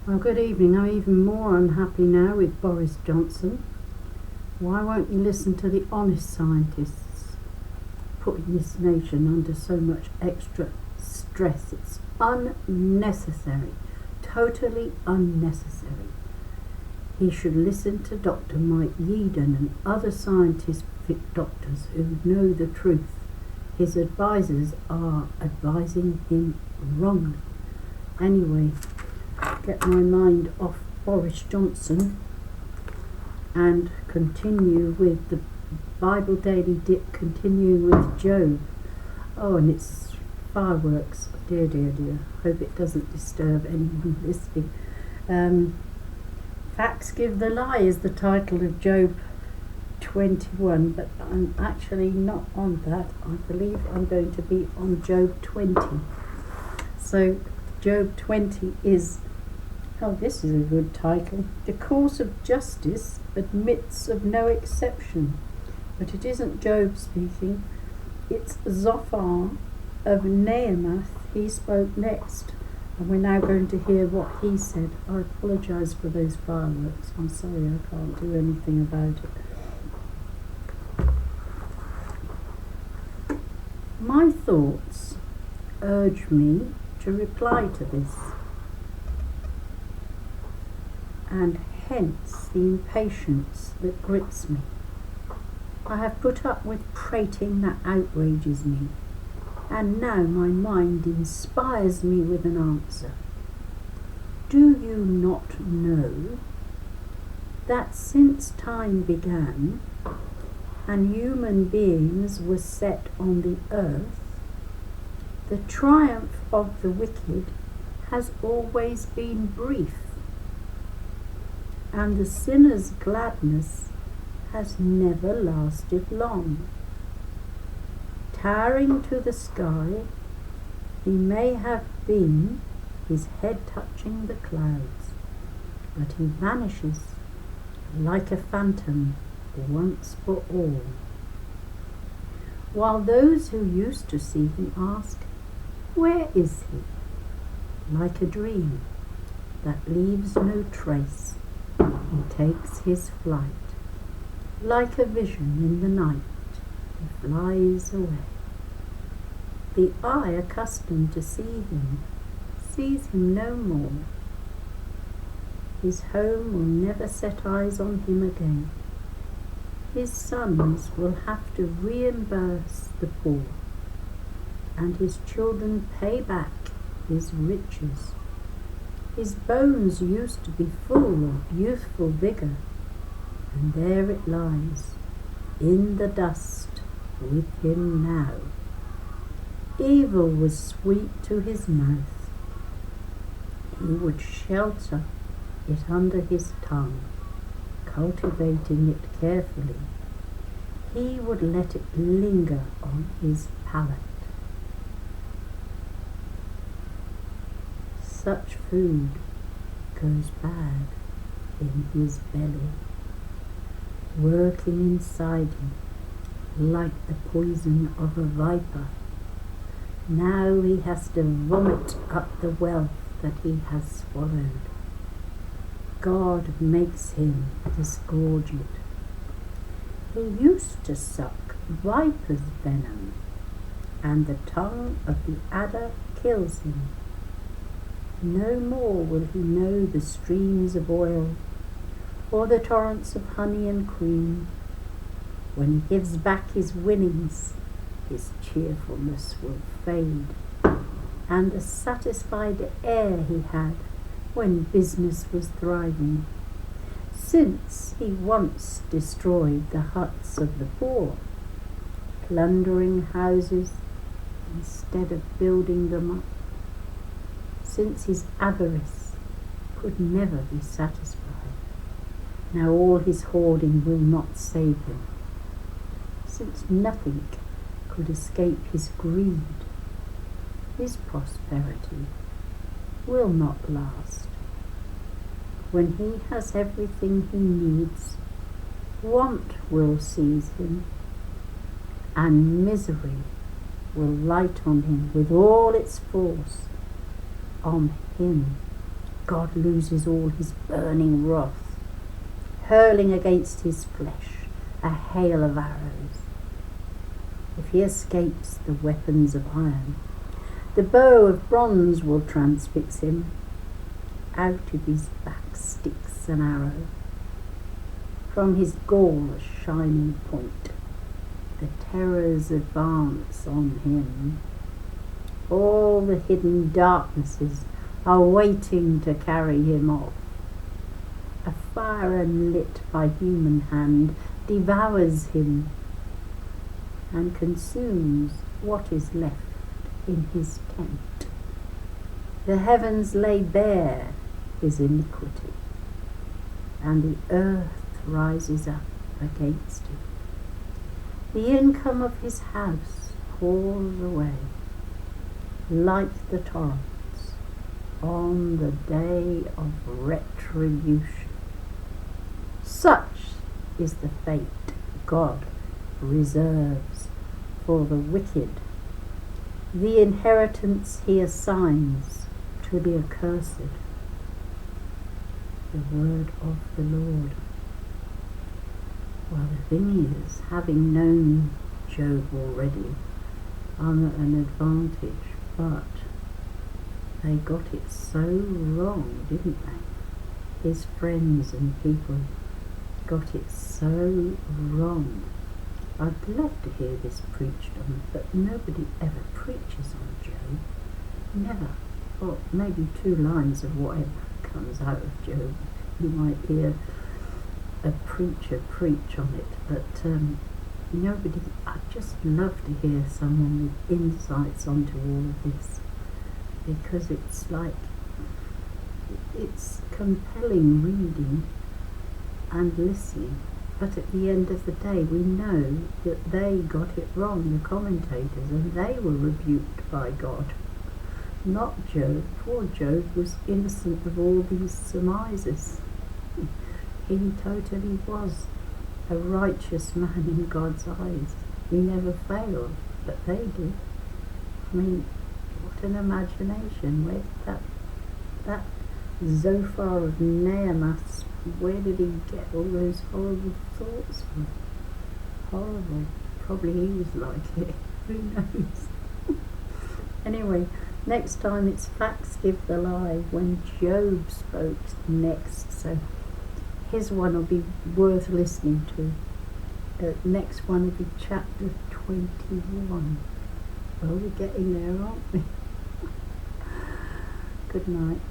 Well, good evening. I'm even more unhappy now with Boris Johnson. Why won't you listen to the honest scientists putting this nation under so much extra stress? It's unnecessary, totally unnecessary. He should listen to Dr. Mike Yeadon and other scientific doctors who know the truth. His advisors are advising him wrongly. Anyway, get my mind off Boris Johnson and continue with the Bible Daily Dip, continuing with Job. Oh, and it's fireworks. Dear, dear, dear. Hope it doesn't disturb anyone listening. Facts Give the Lie is the title of Job 21, but I'm actually not on that. I believe I'm going to be on Job 20. So Job 20 is, oh, this is a good title. The course of justice admits of no exception. But it isn't Job speaking, it's Zophar of Naamath. He spoke next, and we're now going to hear what he said. I apologise for those fireworks. I'm sorry, I can't do anything about it. My thoughts urge me to reply to this, and hence the impatience that grips me. I have put up with prating that outrages me, and now my mind inspires me with an answer. Do you not know that since time began and human beings were set on the earth, the triumph of the wicked has always been brief, and the sinner's gladness has never lasted long. Towering to the sky, he may have been, his head touching the clouds, but he vanishes like a phantom once for all. While those who used to see him ask, where is he? Like a dream that leaves no trace, he takes his flight. Like a vision in the night, he flies away. The eye accustomed to see him sees him no more. His home will never set eyes on him again. His sons will have to reimburse the poor, and his children pay back his riches. His bones used to be full of youthful vigour, and there it lies, in the dust with him now. Evil was sweet to his mouth. He would shelter it under his tongue, cultivating it carefully. He would let it linger on his palate. Such food goes bad in his belly, working inside him like the poison of a viper. Now he has to vomit up the wealth that he has swallowed. God makes him disgorge it. He used to suck viper's venom, and the tongue of the adder kills him. No more will he know the streams of oil, or the torrents of honey and cream. When he gives back his winnings, his cheerfulness will fade, and the satisfied air he had when business was thriving, since he once destroyed the huts of the poor, plundering houses instead of building them up, since his avarice could never be satisfied. Now all his hoarding will not save him, since nothing could escape his greed. His prosperity will not last. When he has everything he needs, want will seize him, and misery will light on him with all its force. On him God loses all his burning wrath, hurling against his flesh a hail of arrows. If he escapes the weapons of iron, the bow of bronze will transfix him. Out of his back sticks an arrow, from his gall a shining point. The terrors advance on him. All the hidden darknesses are waiting to carry him off. A fire unlit by human hand devours him and consumes what is left in his tent. The heavens lay bare his iniquity, and the earth rises up against him. The income of his house pours away like the torrents on the day of retribution. Such is the fate God reserves for the wicked, the inheritance he assigns to the accursed. The word of the Lord. Well, the thing is, having known Job already, I'm at an advantage, but they got it so wrong, didn't they? His friends and people got it so wrong. I'd love to hear this preached on, but nobody ever preaches on Job. Never. Or maybe 2 lines of whatever comes out of Job. You might hear a preacher preach on it, but nobody. I'd just love to hear someone with insights onto all of this, because it's like, it's compelling reading and listening, but at the end of the day we know that they got it wrong, the commentators, and they were rebuked by God, not Job. Poor Job was innocent of all these surmises. He totally was a righteous man in God's eyes. He never failed, but they did. I mean, what an imagination. Where did that Zophar of Naamath, where did he get all those horrible thoughts from? Horrible. Probably he was like it. Who knows? Anyway, next time it's facts give the lie, when Job spoke next. So his one will be worth listening to. Next one will be chapter 21. Well, we're getting there, aren't we? Good night.